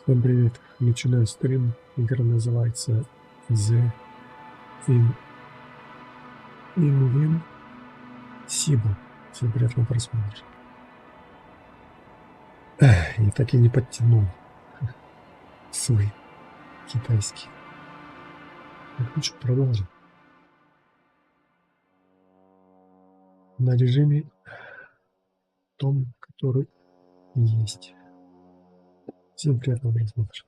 Всем привет! Начинаю стрим. Игра называется The Invincible. Всем приятного просмотра. Я так и не подтянул свой китайский. Лучше продолжим. На режиме том, который есть. Всем приятного просмотра.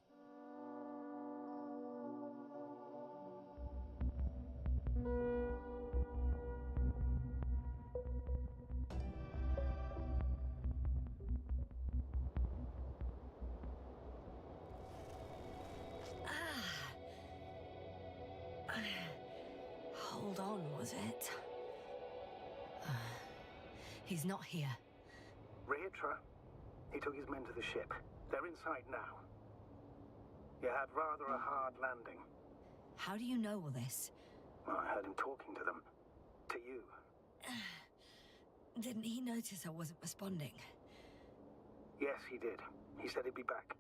Hold on, was it? He's not here. Reitra, he took his men to the ship. They're inside now. You had rather a hard landing. How do you know all this? Well, I heard him talking to them. To you. Didn't he notice I wasn't responding? Yes, he did. He said he'd be back.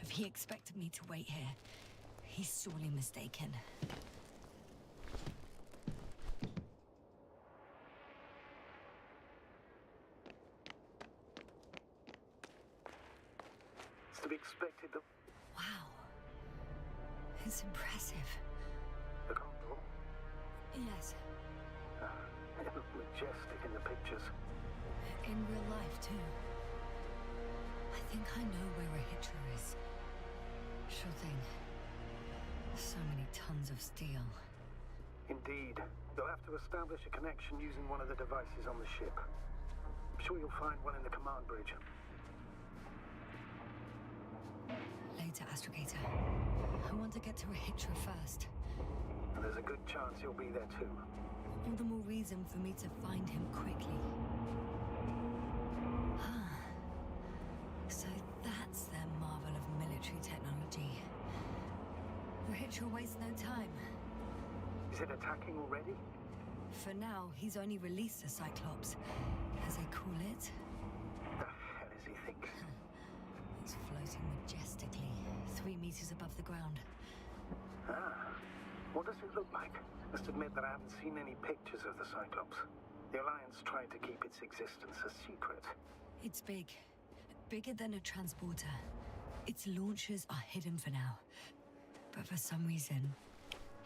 If he expected me to wait here, he's sorely mistaken. It's to be expected that... Wow. It's impressive. The condor? Yes. It looked majestic in the pictures. In real life, too. I think I know where a hitcher is. Sure thing. So many tons of steel. Indeed. You'll have to establish a connection using one of the devices on the ship. I'm sure you'll find one in the command bridge. Later, Astrogator. I want to get to a hitcher first. And there's a good chance you'll be there too. All the more reason for me to find him quickly. So that's their marvel of military technology. The hitcher wastes no time. Is it attacking already? For now, he's only released the Cyclops, as they call it. The hell does he think? It's floating majestically, 3 meters above the ground. Ah, what does it look like? Must admit that I haven't seen any pictures of the Cyclops. The Alliance tried to keep its existence a secret. It's big. Bigger than a transporter. Its launchers are hidden for now. But for some reason,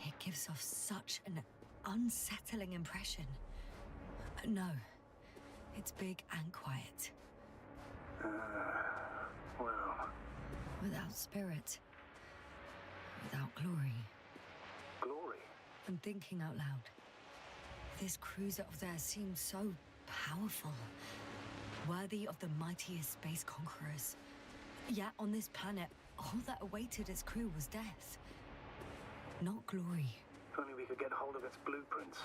it gives off such an unsettling impression. No, it's big and quiet. Well... Without spirit. Without glory. Glory? I'm thinking out loud. This cruiser of theirs seems so powerful. Worthy of the mightiest space conquerors. Yet on this planet, all that awaited its crew was death. Not glory. If only we could get hold of its blueprints.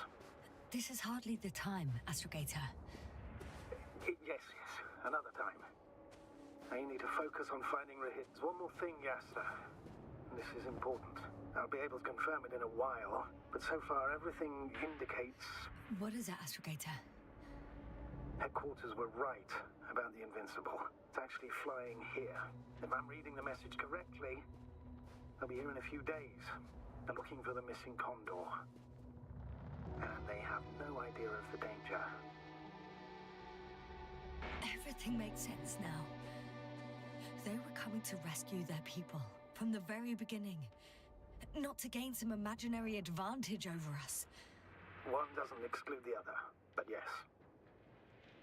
This is hardly the time, Astrogator. Yes, another time. I need to focus on finding Rahit. There's one more thing, Yasta. This is important. I'll be able to confirm it in a while, but so far everything indicates... What is it, Astrogator? Headquarters were right about the Invincible. It's actually flying here. If I'm reading the message correctly, they'll be here in a few days. They're looking for the missing condor. And they have no idea of the danger. Everything makes sense now. They were coming to rescue their people from the very beginning. Not to gain some imaginary advantage over us. One doesn't exclude the other, but yes.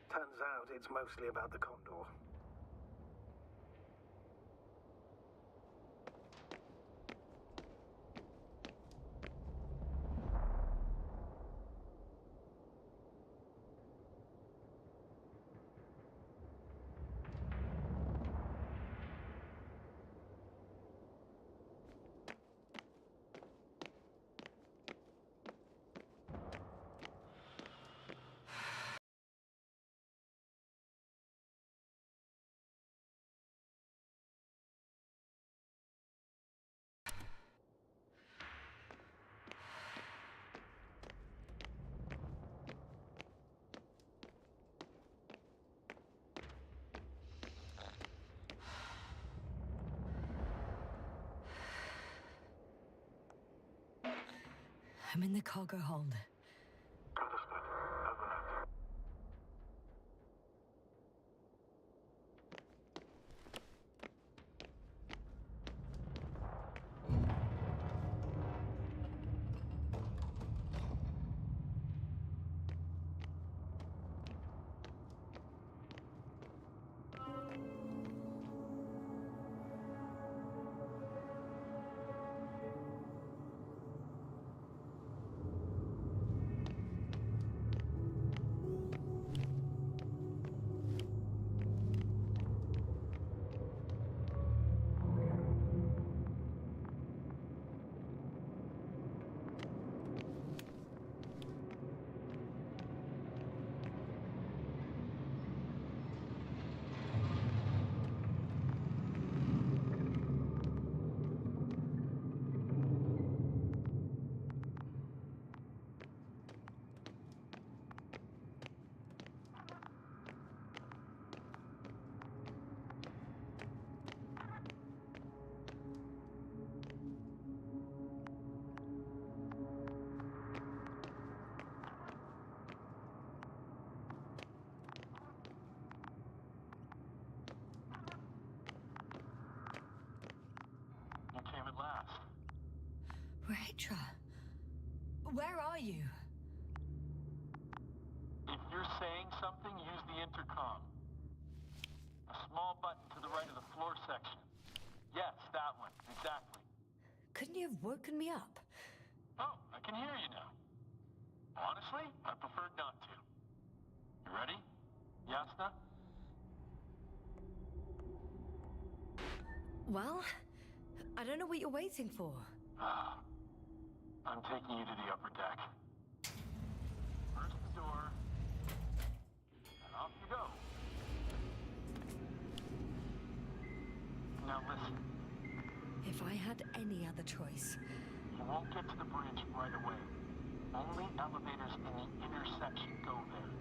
Turns out it's mostly about the condor. I'm in the cargo hold. Understood. Over out. You came at last. Rachel, where are you? If you're saying something, use the intercom. A small button to the right of the floor section. Yes, that one. Exactly. Couldn't you have woken me up? Oh, I can hear you now. Honestly, I preferred not to. You ready? Yasna? Well, I don't know what you're waiting for. I'm taking you to the upper deck. First the door, and off you go. Now listen, If I had any other choice. you won't get to the bridge right away. Only elevators in the intersection go there.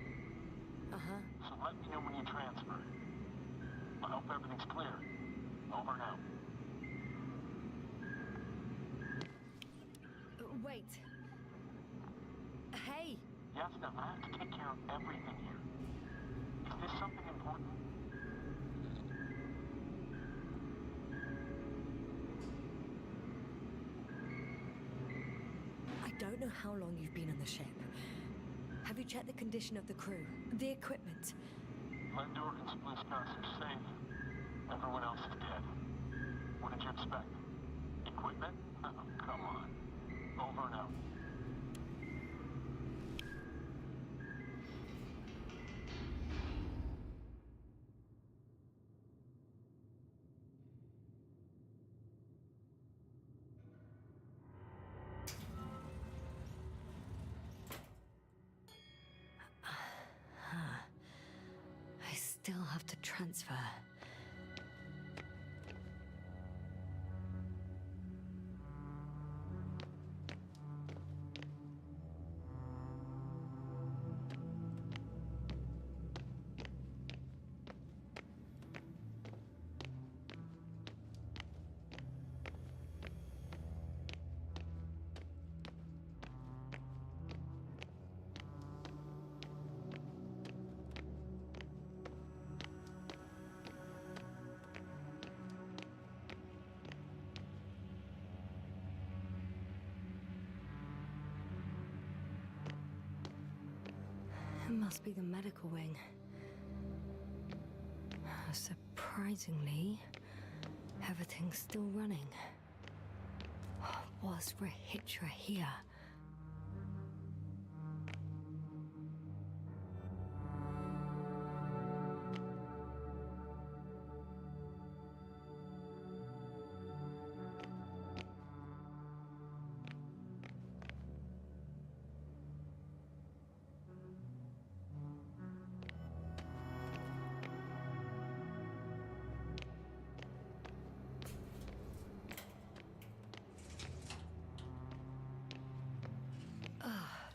Uh-huh. So let me know when you transfer. I hope everything's clear. Over and out. Wait. Hey, Yasna, I have to take care of everything here. Is this something important? I don't know how long you've been on the ship. Have you checked the condition of the crew? The equipment? Lendor and Spliskas are safe. Everyone else is dead. What did you expect? Equipment? Oh, come on. Over and out. I still have to transfer. It must be the medical wing. Surprisingly, everything's still running. Was Rahitra here?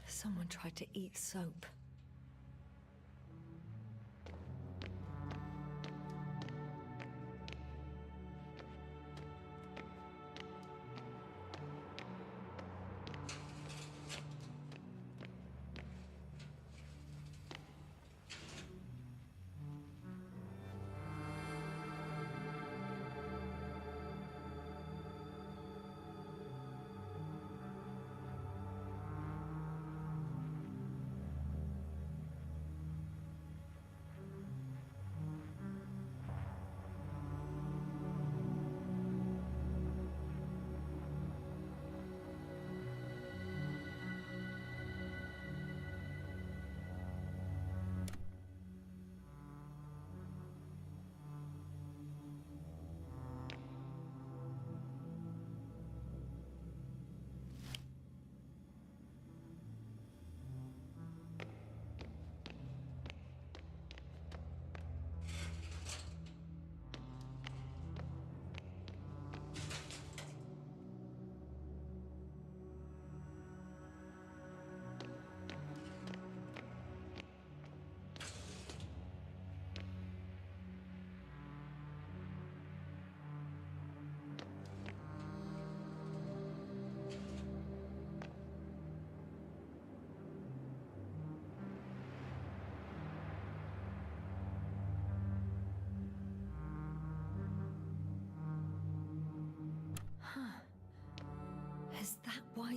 Someone tried to eat soap.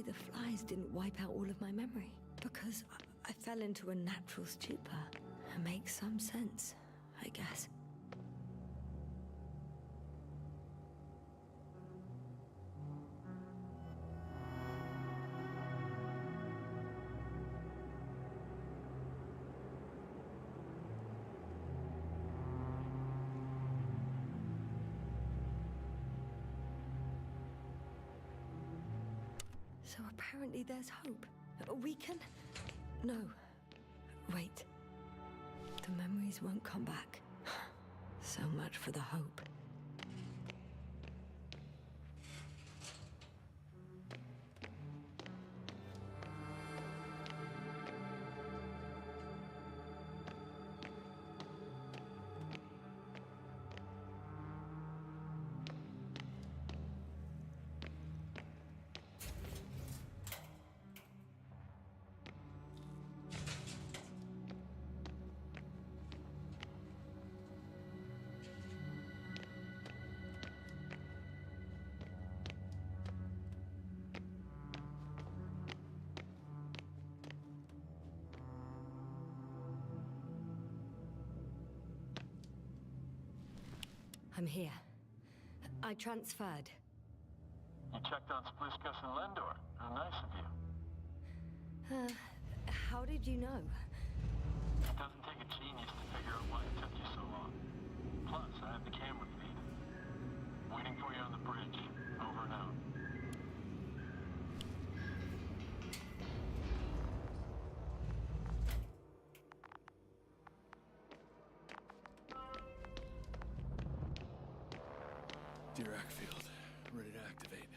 why the flies didn't wipe out all of my memory. Because I fell into a natural stupor. It makes some sense, I guess. So apparently there's hope. We can... No. Wait. The memories won't come back. So much for the hope. I'm here. I transferred. You checked on Spliskus and Lendor. How nice of you. How did you know? It doesn't take a genius to figure out why it took you so long. Plus, I have the camera feed. Waiting for you on the bridge. Over and out. Dirac field, ready to activate.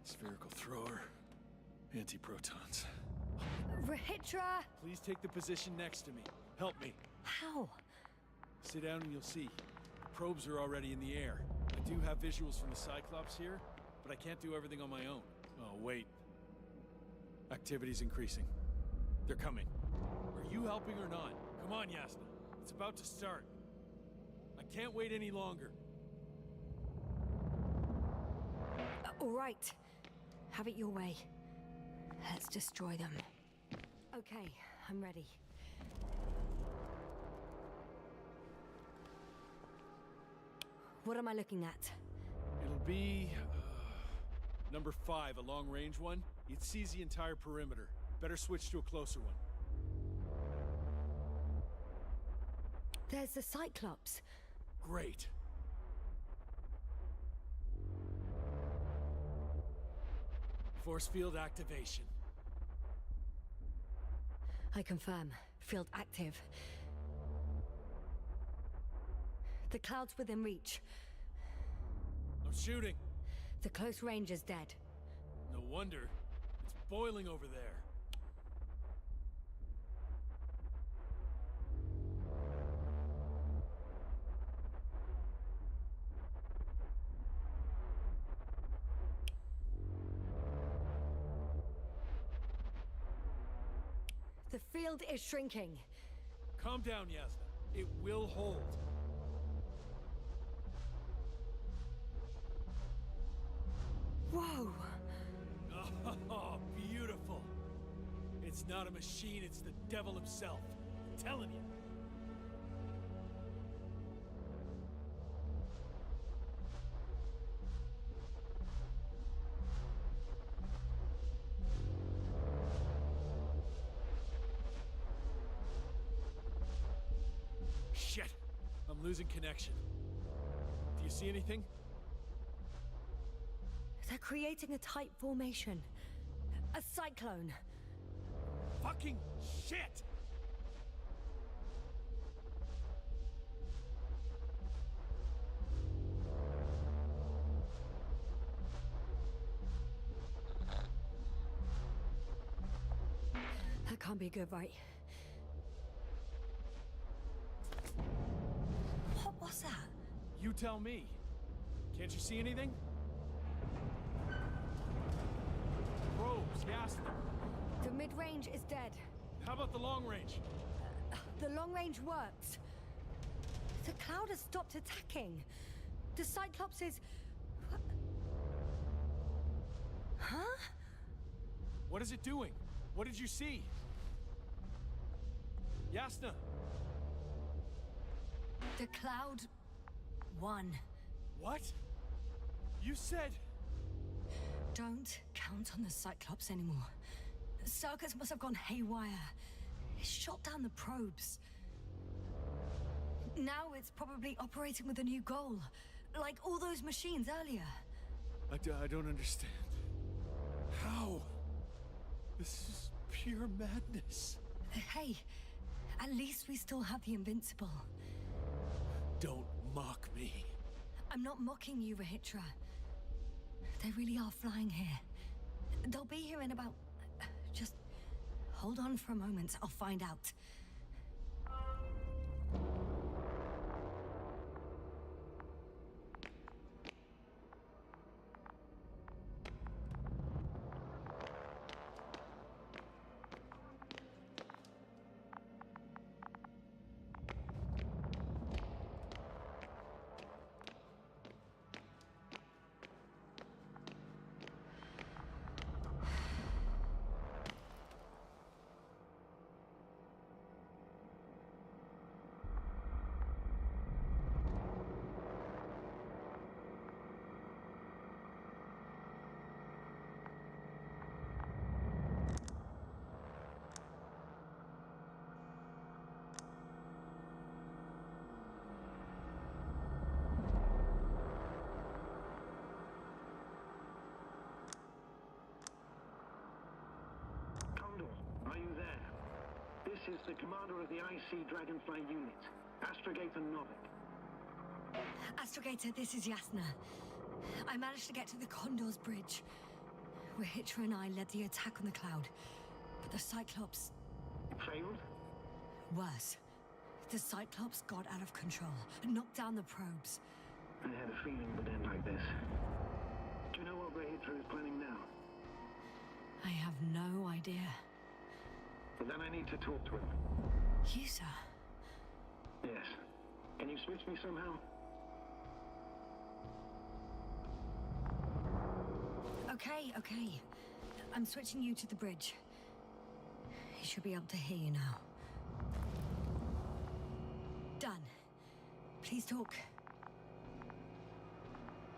Spherical thrower, anti-protons. Rahitra! Please take the position next to me. Help me. How? Sit down and you'll see. Probes are already in the air. I do have visuals from the Cyclops here, but I can't do everything on my own. Oh, wait. Activity's increasing. They're coming. Are you helping or not? Come on, Yasna. It's about to start. I can't wait any longer. All right. Have it your way. Let's destroy them. Okay, I'm ready. What am I looking at? It'll be... number 5, a long-range one. It sees the entire perimeter. Better switch to a closer one. There's the Cyclops. Great. Force field activation. I confirm. Field active. The cloud's within reach. I'm shooting. The close range is dead. No wonder. It's boiling over there. The field is shrinking. Calm down, Yasna. It will hold. Whoa! Oh, beautiful. It's not a machine, it's the devil himself. I'm telling you. Shit! I'm losing connection. Do you see anything? They're creating a tight formation. A cyclone. Fucking shit! That can't be good, right? What was that? You tell me. Can't you see anything? Probes, Yasna. The mid-range is dead. How about the long range? The long range works. The cloud has stopped attacking. The Cyclops is... Huh? What is it doing? What did you see? Yasna! The cloud won. What? You said... Don't count on the Cyclops anymore. The circuits must have gone haywire. It shot down the probes. Now it's probably operating with a new goal. Like all those machines earlier. I don't understand. How? This is pure madness. Hey, at least we still have the Invincible. Don't mock me. I'm not mocking you, Rahitra. They really are flying here. They'll be here in about... Just hold on for a moment. I'll find out. Are you there? This is the commander of the IC Dragonfly unit, Astrogator Novik. Astrogator, this is Yasna. I managed to get to the Condor's bridge. Rahitra and I led the attack on the cloud, but the Cyclops... It failed? Worse. The Cyclops got out of control and knocked down the probes. I had a feeling it would end like this. Do you know what Rahitra is planning now? I have no idea. Well, then I need to talk to him. You, sir? Yes. Can you switch me somehow? Okay. I'm switching you to the bridge. He should be able to hear you now. Done. Please talk.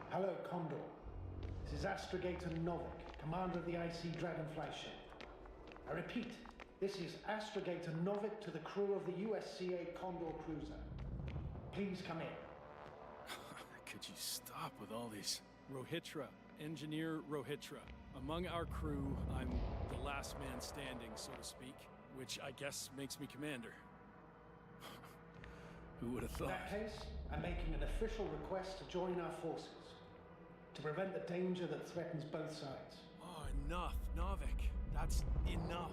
Hello, Condor. This is Astrogator Novik, commander of the IC Dragonfly ship. I repeat, this is Astrogator Novik to the crew of the USCA Condor cruiser. Please come in. Could you stop with all these? Rohitra, Engineer Rohitra. Among our crew, I'm the last man standing, so to speak, which I guess makes me commander. Who would have In thought? that case, I'm making an official request to join our forces, to prevent the danger that threatens both sides. Oh, enough, Novik. That's enough.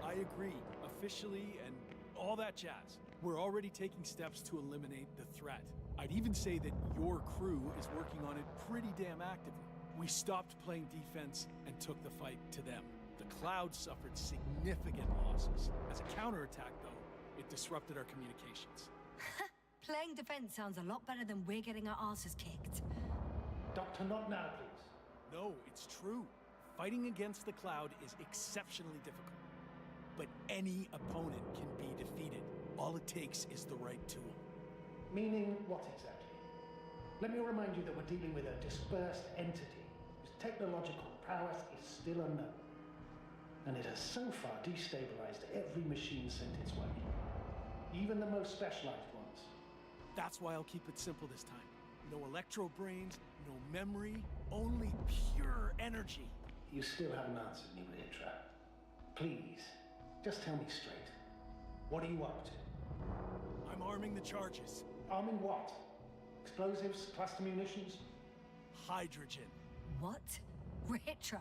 I agree, officially and all that jazz. We're already taking steps to eliminate the threat. I'd even say that your crew is working on it pretty damn actively. We stopped playing defense and took the fight to them. The Cloud suffered significant losses. As a counterattack, though, it disrupted our communications. Playing defense sounds a lot better than we're getting our asses kicked. Doctor, not now, please. No, it's true. Fighting against the Cloud is exceptionally difficult. But any opponent can be defeated. All it takes is the right tool. Meaning what exactly? Let me remind you that we're dealing with a dispersed entity whose technological prowess is still unknown. And it has so far destabilized every machine sent its way. Even the most specialized ones. That's why I'll keep it simple this time. No electro brains, no memory, only pure energy. You still haven't answered me, Rahitra. Please, just tell me straight. What are you up to? I'm arming the charges. Arming what? Explosives, cluster munitions? Hydrogen. What? Rahitra?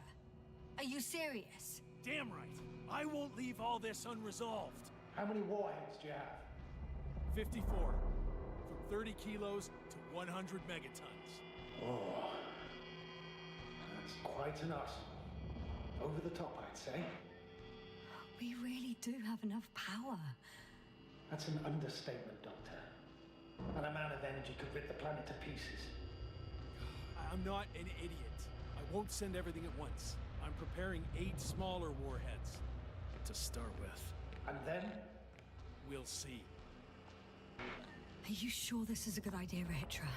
Are you serious? Damn right. I won't leave all this unresolved. How many warheads do you have? 54. From 30 kilos to 100 megatons. Oh, that's quite an arsenal. Over the top, I'd say. We really do have enough power. That's an understatement, Doctor. An amount of energy could rip the planet to pieces. I'm not an idiot. I won't send everything at once. I'm preparing 8 smaller warheads. To start with. And then? We'll see. Are you sure this is a good idea, Rahitra?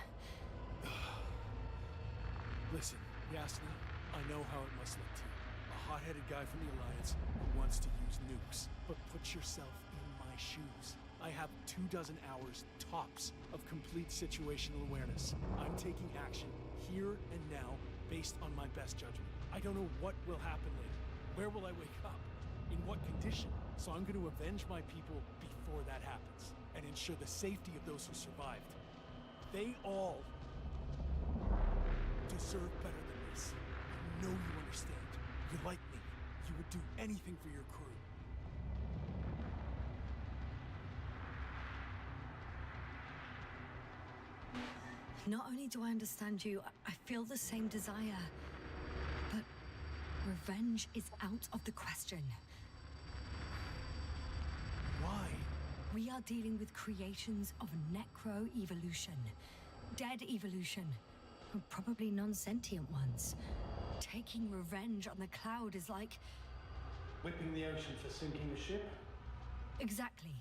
Listen, Yasna, I know how it must look to you. A hot-headed guy from the Alliance who wants to use nukes. But put yourself in my shoes. I have 24 hours tops of complete situational awareness. I'm taking action here and now based on my best judgment. I don't know what will happen later. Where will I wake up? In what condition? So I'm going to avenge my people before that happens and ensure the safety of those who survived. They all deserve better than this. I know you understand. You're like me. You would do anything for your crew. Not only do I understand you, I feel the same desire. But revenge is out of the question. Why? We are dealing with creations of necro-evolution. Dead evolution. Probably non-sentient ones. Taking revenge on the cloud is like... Whipping the ocean for sinking a ship? Exactly.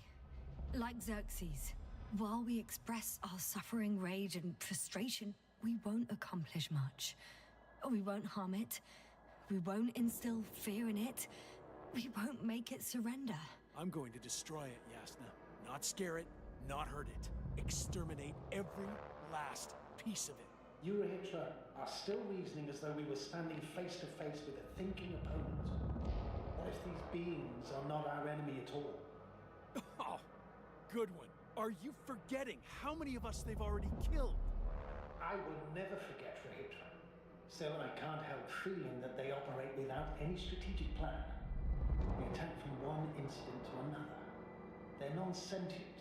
Like Xerxes. While we express our suffering, rage, and frustration, we won't accomplish much. We won't harm it. We won't instill fear in it. We won't make it surrender. I'm going to destroy it, Yasna. Not scare it, not hurt it. Exterminate every last piece of it. You, Rahitra, are still reasoning as though we were standing face to face with a thinking opponent. What if these beings are not our enemy at all? Oh, good one. Are you forgetting how many of us they've already killed? I will never forget, Rahitra. Still, I can't help feeling that they operate without any strategic plan. They attack from one incident to another. They're non-sentient,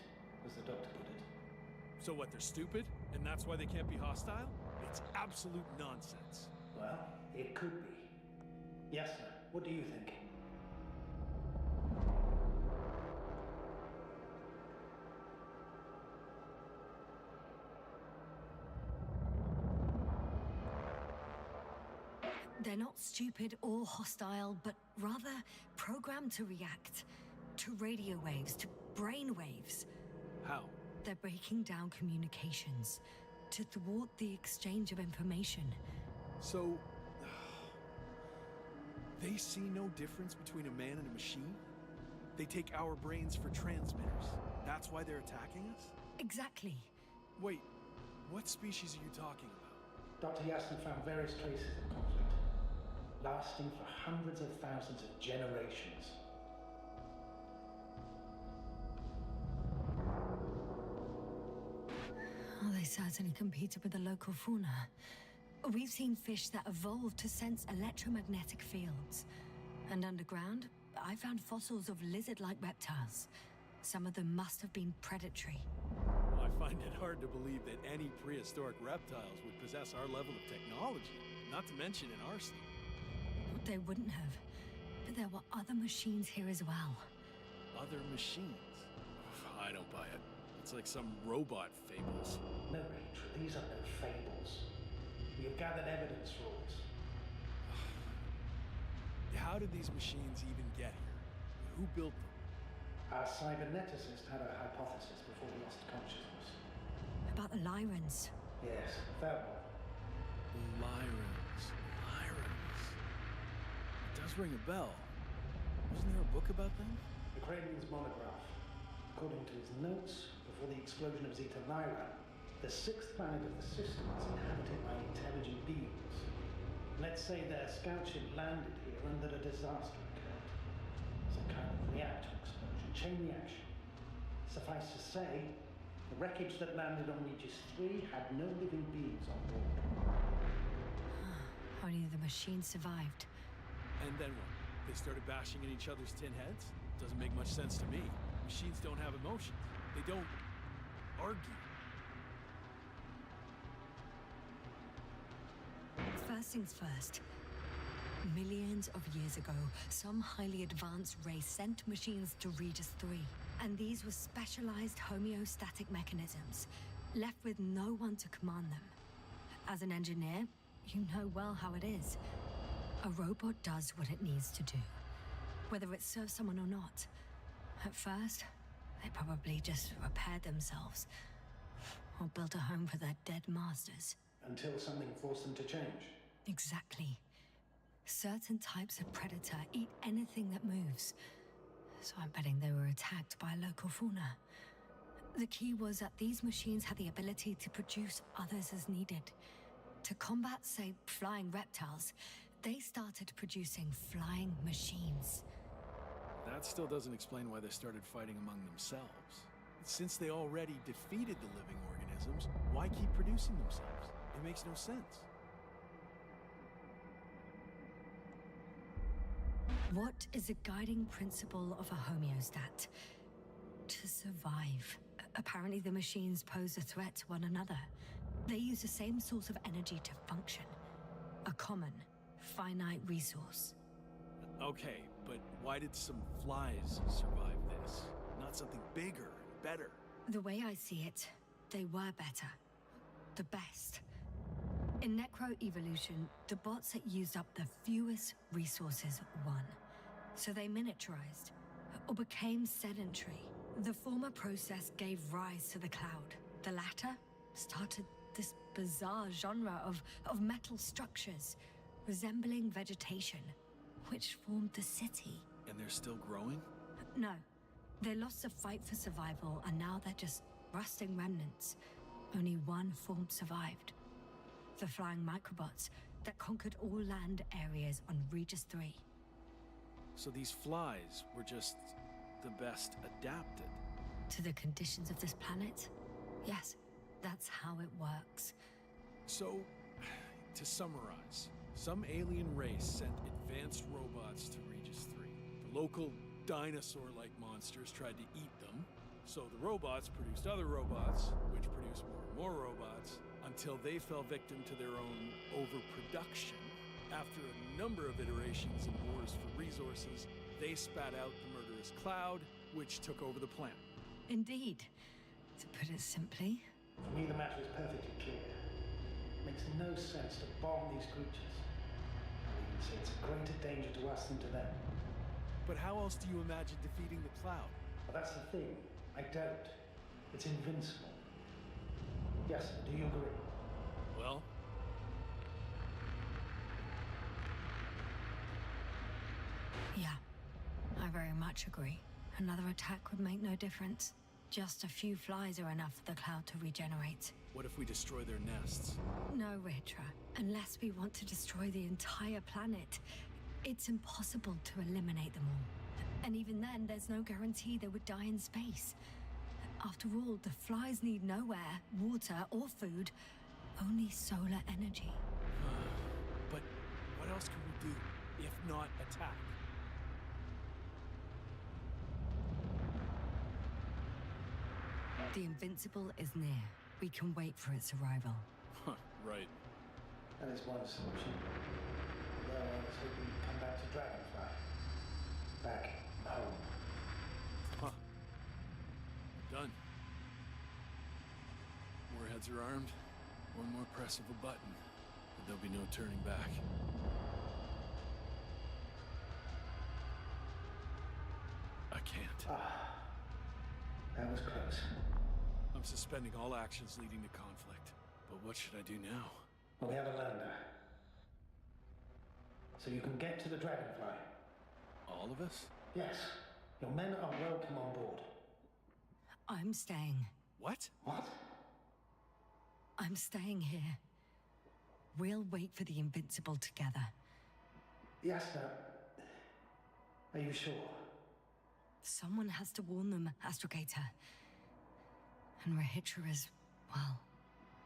as the doctor put it. So what, they're stupid? And that's why they can't be hostile? It's absolute nonsense. Well, it could be. Yes, sir. What do you think? They're not stupid or hostile, but rather programmed to react. To radio waves, to brain waves. How? They're breaking down communications to thwart the exchange of information. So... they see no difference between a man and a machine? They take our brains for transmitters. That's why they're attacking us? Exactly. Wait, what species are you talking about? Dr. Yassin found various traces of conflict, lasting for hundreds of thousands of generations. Oh, they certainly competed with the local fauna. We've seen fish that evolved to sense electromagnetic fields. And underground, I found fossils of lizard-like reptiles. Some of them must have been predatory. Well, I find it hard to believe that any prehistoric reptiles would possess our level of technology, not to mention in our sleep. They wouldn't have. But there were other machines here as well. Other machines? I don't buy it. It's like some robot fables. No, Rachel, these are no fables. We have gathered evidence for all this. How did these machines even get here? Who built them? Our cyberneticist had a hypothesis before we lost consciousness. About the Lyrans. Yes, that one. Lyrans. It does ring a bell. Wasn't there a book about them? The Cranian's monograph. According to his notes, before the explosion of Zeta Lyra, the sixth planet of the system is inhabited by intelligent beings. Let's say their scout ship landed here and that a disaster occurred. Some kind of reactor explosion, chain reaction. Suffice to say, the wreckage that landed on Regis 3 had no living beings on board. Only the machine survived. And then what? They started bashing in each other's tin heads? Doesn't make much sense to me. Machines don't have emotions. They don't argue. First things first. Millions of years ago, some highly advanced race sent machines to Regis 3. And these were specialized homeostatic mechanisms, left with no one to command them. As an engineer, you know well how it is. A robot does what it needs to do, whether it serves someone or not. At first, they probably just repaired themselves, or built a home for their dead masters. Until something forced them to change. Exactly. Certain types of predator eat anything that moves. So I'm betting they were attacked by a local fauna. The key was that these machines had the ability to produce others as needed. To combat, say, flying reptiles, they started producing flying machines. That still doesn't explain why they started fighting among themselves. Since they already defeated the living organisms, why keep producing themselves? It makes no sense. What is the guiding principle of a homeostat? To survive. Apparently the machines pose a threat to one another. They use the same source of energy to function. A common, finite resource. Okay, but why did some flies survive this? Not something bigger, better. The way I see it, they were better. The best. In necro-evolution, the bots that used up the fewest resources won. So they miniaturized, or became sedentary. The former process gave rise to the cloud. The latter started this bizarre genre of metal structures, resembling vegetation, which formed the city. And they're still growing? No. They lost the fight for survival, and now they're just rusting remnants. Only one form survived. The flying microbots that conquered all land areas on Regis 3. So these flies were just the best adapted. To the conditions of this planet? Yes, that's how it works. So, to summarize, some alien race sent advanced robots to Regis 3. The local dinosaur-like monsters tried to eat them, so the robots produced other robots, which produced more and more robots, until they fell victim to their own overproduction. After a number of iterations and wars for resources, they spat out the murderous cloud, which took over the planet. Indeed. To put it simply, For me, the matter is perfectly clear. It makes no sense to bomb these creatures. I would even say it's a greater danger to us than to them. But how else do you imagine defeating the cloud? But that's the thing. I don't. It's invincible. Yes, do you agree? Well, yeah, I very much agree. Another attack would make no difference. Just a few flies are enough for the cloud to regenerate. what if we destroy their nests? No, Ritra. Unless we want to destroy the entire planet, it's impossible to eliminate them all. And even then, there's no guarantee they would die in space. After all, the flies need no air, water, or food, only solar energy. But what else can we do, if not attack? The Invincible is near. We can wait for its arrival. Huh, right. That is one solution. Although I was hoping you'd come back to Dragonfly. Back home. Huh. Done. Warheads are armed. One more press of a button, and there'll be no turning back. I can't. Ah. That was close. I'm suspending all actions leading to conflict. But what should I do now? Well, we have a lander. So you can get to the Dragonfly. All of us? Yes. Your men are welcome on board. I'm staying. What? What? I'm staying here. We'll wait for the Invincible together. Yes, no. Are you sure? Someone has to warn them, Astrogator. And Rahitra is, well...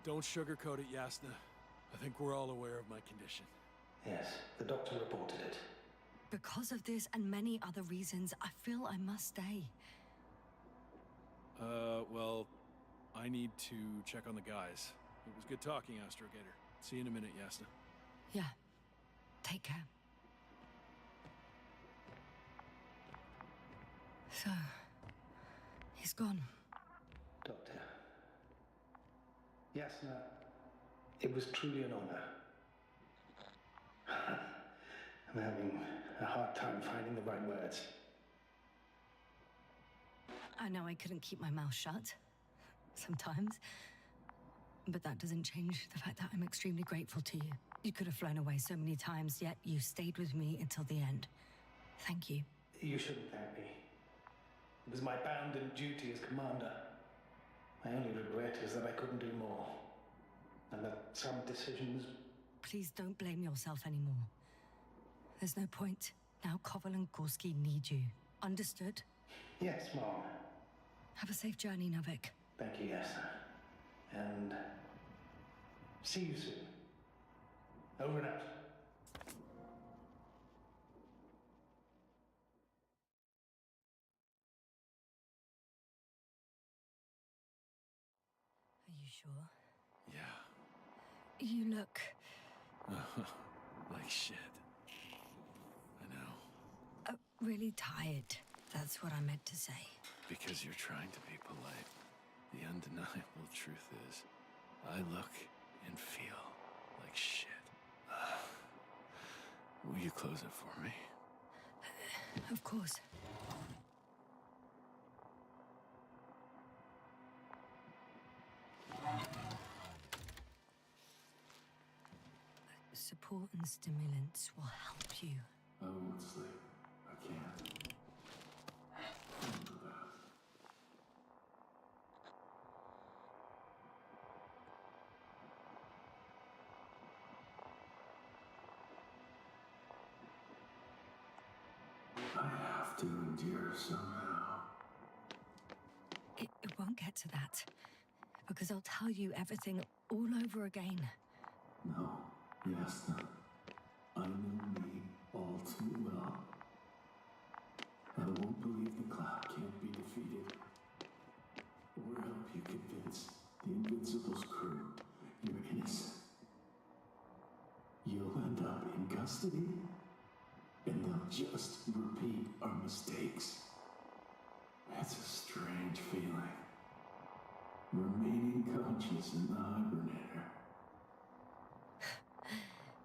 Don't sugarcoat it, Yasna. I think we're all aware of my condition. Yes, the doctor reported it. Because of this and many other reasons, I feel I must stay. Well, I need to check on the guys. It was good talking, Astrogator. See you in a minute, Yasna. Yeah. Take care. So... he's gone. Doctor. Yes, no. It was truly an honor. I'm having a hard time finding the right words. I know I couldn't keep my mouth shut. Sometimes. But that doesn't change the fact that I'm extremely grateful to you. You could have flown away so many times, yet you stayed with me until the end. Thank you. You shouldn't thank me. It was my bounden duty as commander. My only regret is that I couldn't do more. And that some decisions... Please don't blame yourself anymore. There's no point. Now Koval and Gorski need you. Understood? Yes, Mom. Have a safe journey, Navik. Thank you, yes. And... see you soon. Over and out. Are you sure? Yeah. You look... Like shit. I know. Really tired. That's what I meant to say. Because you're trying to be polite. The undeniable truth is, I look and feel like shit. Will you close it for me? Of course. Support and stimulants will help you. I won't sleep. I can't. I have to endure somehow. It won't get to that. Because I'll tell you everything all over again. No. Yes, no. I know me all too well. I won't believe the cloud can't be defeated. Or help you convince the Invincible's crew you're innocent. You'll end up in custody, and they'll just repeat our mistakes. It's a strange feeling. Remaining conscious in the hibernator.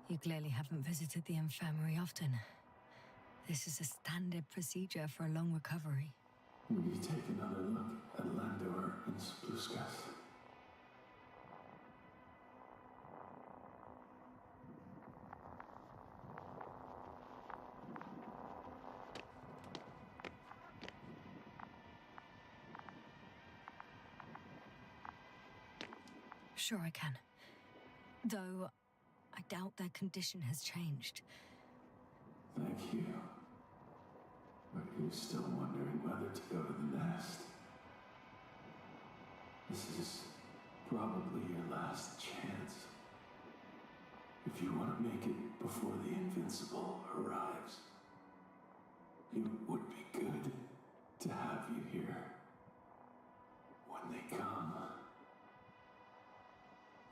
You clearly haven't visited the infirmary often. This is a standard procedure for a long recovery. Will you take another look at Landor and Spluskas? Sure I can. Though, I doubt their condition has changed. Thank you. But you're still wondering whether to go to the nest. This is probably your last chance. If you want to make it before the Invincible arrives, it would be good to have you here. When they come,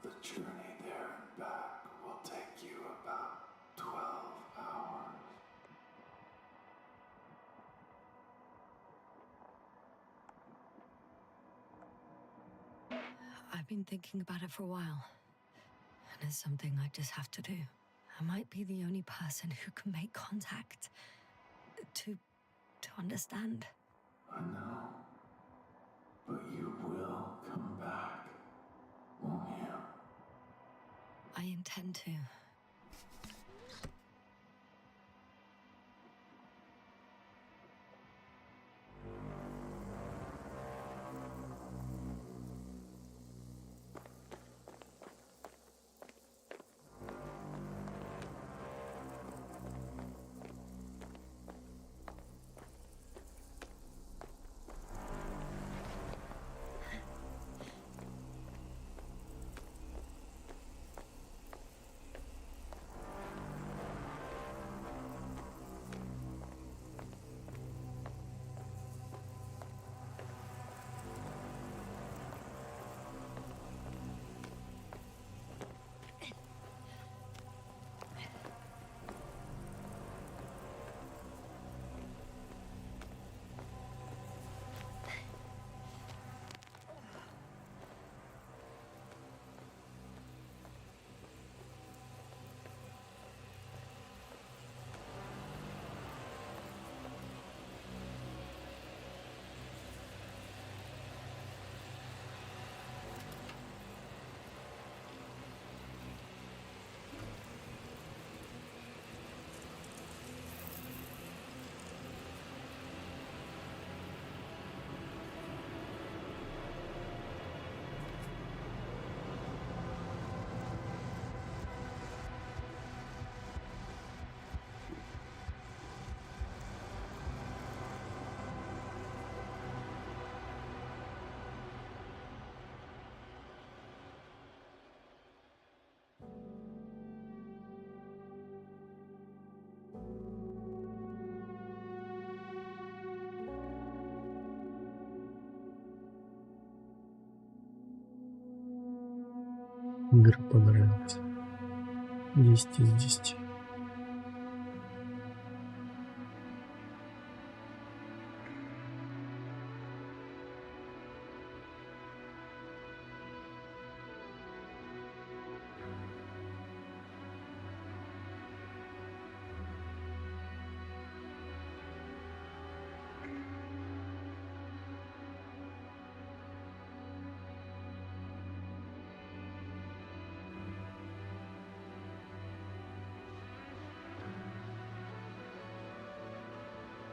the journey there and back will take you about 12 hours. I've been thinking about it for a while. And it's something I just have to do. I might be the only person who can make contact. To understand. I know. But you will come back, won't you? I intend to. Игра понравилась. 10 из 10.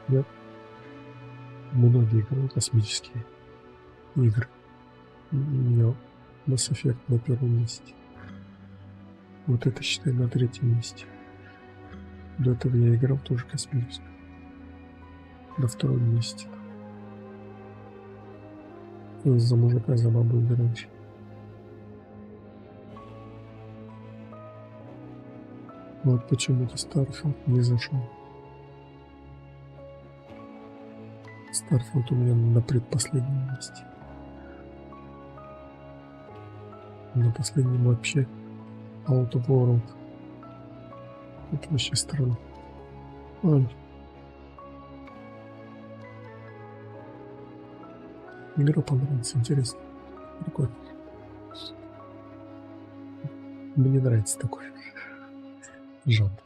Я многие играл космические игры. У меня Mass Effect на первом месте. Вот это, считай, на третьем месте. До этого я играл тоже космическую. На втором месте. За мужика, за бабу играешь. Вот почему-то Starfield не зашел. Starfield у меня на предпоследнем месте. На последнем вообще Out of World. Это вообще странно. Ой. Игра понравится, интересно. Прикольно. Мне нравится такой жанр.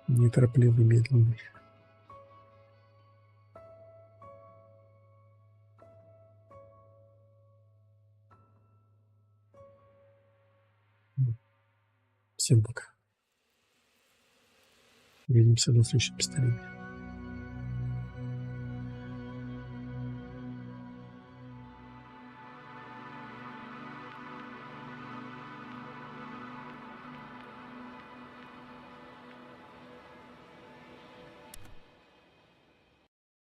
Неторопливый, медленный. Всем пока. Увидимся на следующем повторении.